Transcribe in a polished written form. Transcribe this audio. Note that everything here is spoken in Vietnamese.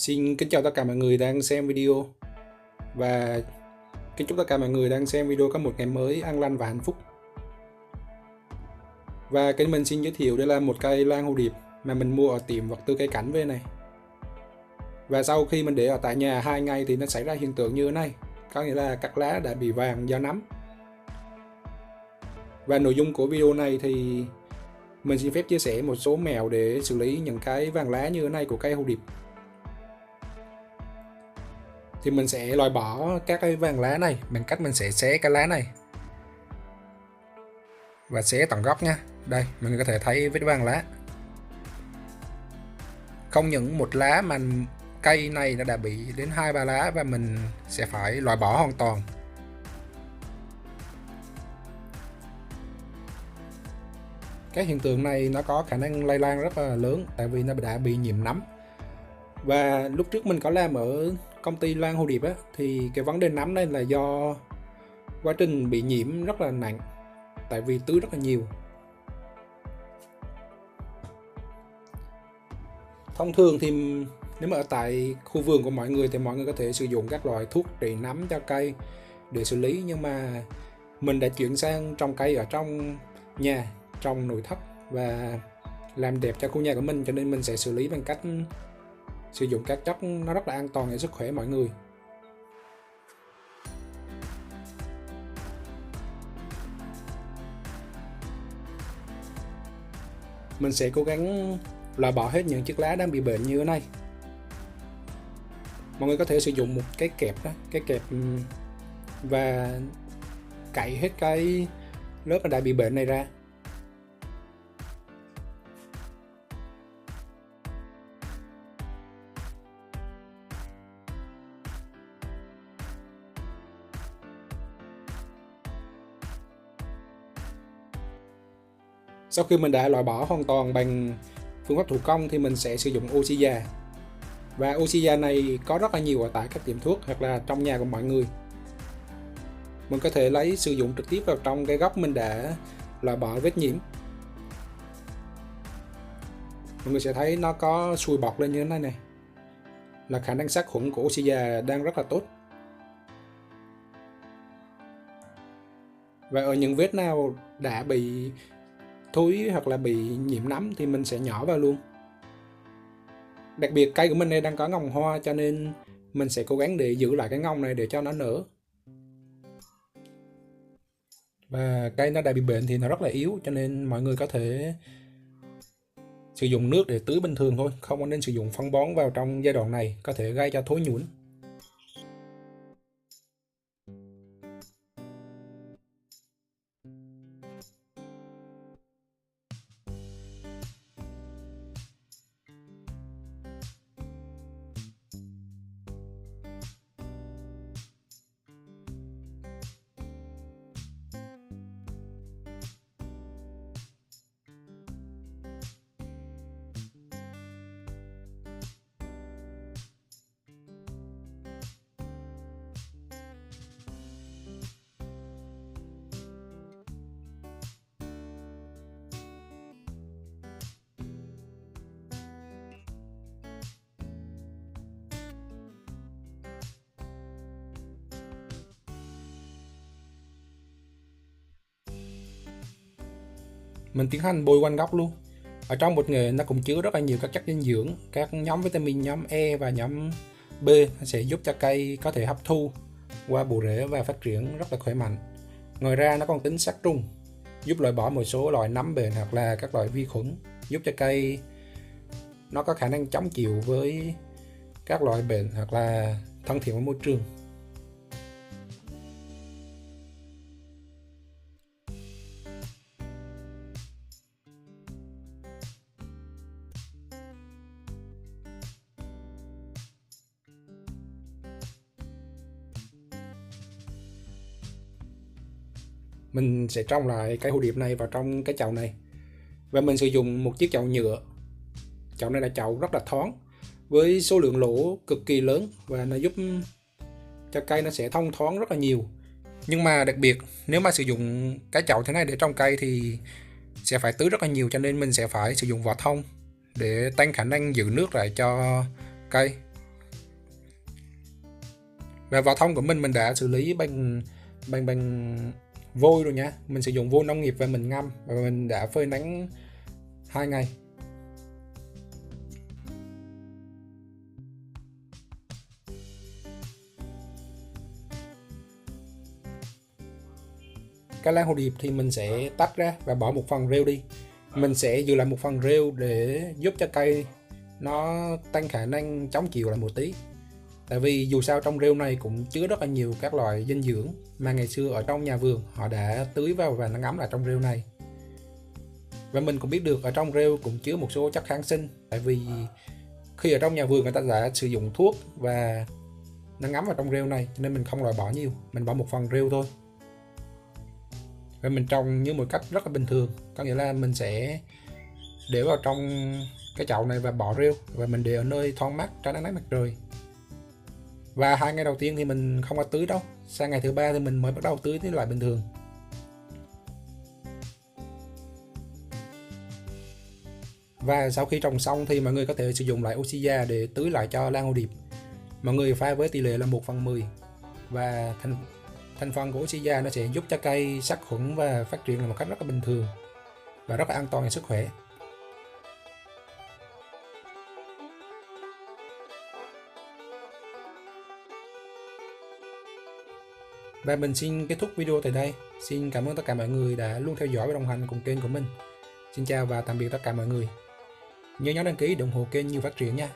Xin kính chào tất cả mọi người đang xem video và kính chúc tất cả mọi người đang xem video có một ngày mới an lành và hạnh phúc. Và kênh mình xin giới thiệu đây là một cây lan hồ điệp mà mình mua ở tiệm vật tư cây cảnh về này. Và sau khi mình để ở tại nhà 2 ngày thì nó xảy ra hiện tượng như thế này, có nghĩa là các lá đã bị vàng do nấm. Và nội dung của video này thì mình xin phép chia sẻ một số mẹo để xử lý những cái vàng lá như thế này của cây hồ điệp. Thì mình sẽ loại bỏ các cái vàng lá này bằng cách mình sẽ xé cái lá này và xé tận gốc nha. Đây mình có thể thấy vết vàng lá. Không những một lá mà cây này nó đã bị đến 2-3 lá và mình sẽ phải loại bỏ hoàn toàn. Cái hiện tượng này nó có khả năng lây lan rất là lớn tại vì nó đã bị nhiễm nấm. Và lúc trước mình có làm ở công ty lan hồ điệp á, thì cái vấn đề nấm đây là do quá trình bị nhiễm rất là nặng tại vì tưới rất là nhiều. Thông thường thì nếu mà ở tại khu vườn của mọi người thì mọi người có thể sử dụng các loại thuốc trị nấm cho cây để xử lý, nhưng mà mình đã chuyển sang trồng cây ở trong nhà, trong nội thất và làm đẹp cho khu nhà của mình, cho nên mình sẽ xử lý bằng cách sử dụng các chất nó rất là an toàn cho sức khỏe mọi người. Mình sẽ cố gắng loại bỏ hết những chiếc lá đang bị bệnh như thế này. Mọi người có thể sử dụng một cái kẹp đó, cái kẹp và cạy hết cái lớp đã bị bệnh này ra. Sau khi mình đã loại bỏ hoàn toàn bằng phương pháp thủ công thì mình sẽ sử dụng oxy già. Và oxy già này có rất là nhiều ở tại các tiệm thuốc hoặc là trong nhà của mọi người. Mình có thể lấy sử dụng trực tiếp vào trong cái gốc mình đã loại bỏ vết nhiễm. Mọi người sẽ thấy nó có sùi bọt lên như thế này này, là khả năng sát khuẩn của oxy già đang rất là tốt. Và ở những vết nào đã bị thối hoặc là bị nhiễm nấm thì mình sẽ nhỏ vào luôn. Đặc biệt cây của mình này đang có ngồng hoa cho nên mình sẽ cố gắng để giữ lại cái ngồng này để cho nó nở. Và cây nó đã bị bệnh thì nó rất là yếu, cho nên mọi người có thể sử dụng nước để tưới bình thường thôi, không có nên sử dụng phân bón vào trong giai đoạn này, có thể gây cho thối nhũn. Mình tiến hành bôi quanh gốc luôn. Ở trong bột nghệ nó cũng chứa rất là nhiều các chất dinh dưỡng, các nhóm vitamin nhóm E và nhóm B sẽ giúp cho cây có thể hấp thu qua bộ rễ và phát triển rất là khỏe mạnh. Ngoài ra nó còn tính sát trùng, giúp loại bỏ một số loại nấm bệnh hoặc là các loại vi khuẩn, giúp cho cây nó có khả năng chống chịu với các loại bệnh hoặc là thân thiện với môi trường. Mình sẽ trồng lại cây hồ điệp này vào trong cái chậu này. Và mình sử dụng một chiếc chậu nhựa. Chậu này là chậu rất là thoáng với số lượng lỗ cực kỳ lớn và nó giúp cho cây nó sẽ thông thoáng rất là nhiều. Nhưng mà đặc biệt nếu mà sử dụng cái chậu thế này để trồng cây thì sẽ phải tưới rất là nhiều, cho nên mình sẽ phải sử dụng vỏ thông để tăng khả năng giữ nước lại cho cây. Và vỏ thông của mình đã xử lý bằng vôi rồi nha. Mình sử dụng vôi nông nghiệp và mình ngâm và mình đã phơi nắng 2 ngày. Cái lan hồ điệp thì mình sẽ tách ra và bỏ một phần rêu đi. Mình sẽ giữ lại một phần rêu để giúp cho cây nó tăng khả năng chống chịu lại một tí. Tại vì dù sao trong rêu này cũng chứa rất là nhiều các loại dinh dưỡng mà ngày xưa ở trong nhà vườn họ đã tưới vào và nó ngấm lại trong rêu này. Và mình cũng biết được ở trong rêu cũng chứa một số chất kháng sinh, tại vì khi ở trong nhà vườn người ta đã sử dụng thuốc và nó ngấm vào trong rêu này, cho nên mình không loại bỏ nhiều, mình bỏ một phần rêu thôi. Và mình trồng như một cách rất là bình thường, có nghĩa là mình sẽ để vào trong cái chậu này và bỏ rêu, và mình để ở nơi thoáng mát tránh ánh nắng mặt trời. Và 2 ngày đầu tiên thì mình không có tưới đâu, sang ngày thứ 3 thì mình mới bắt đầu tưới lại bình thường. Và sau khi trồng xong thì mọi người có thể sử dụng lại oxy già để tưới lại cho lan hồ điệp. Mọi người pha với tỷ lệ là 1/10, và thành phần của oxy già nó sẽ giúp cho cây sát khuẩn và phát triển là một cách rất là bình thường và rất là an toàn cho sức khỏe. Và mình xin kết thúc video tại đây. Xin cảm ơn tất cả mọi người đã luôn theo dõi và đồng hành cùng kênh của mình. Xin chào và tạm biệt tất cả mọi người. Nhớ nhấn đăng ký để ủng hộ kênh nhiều phát triển nha.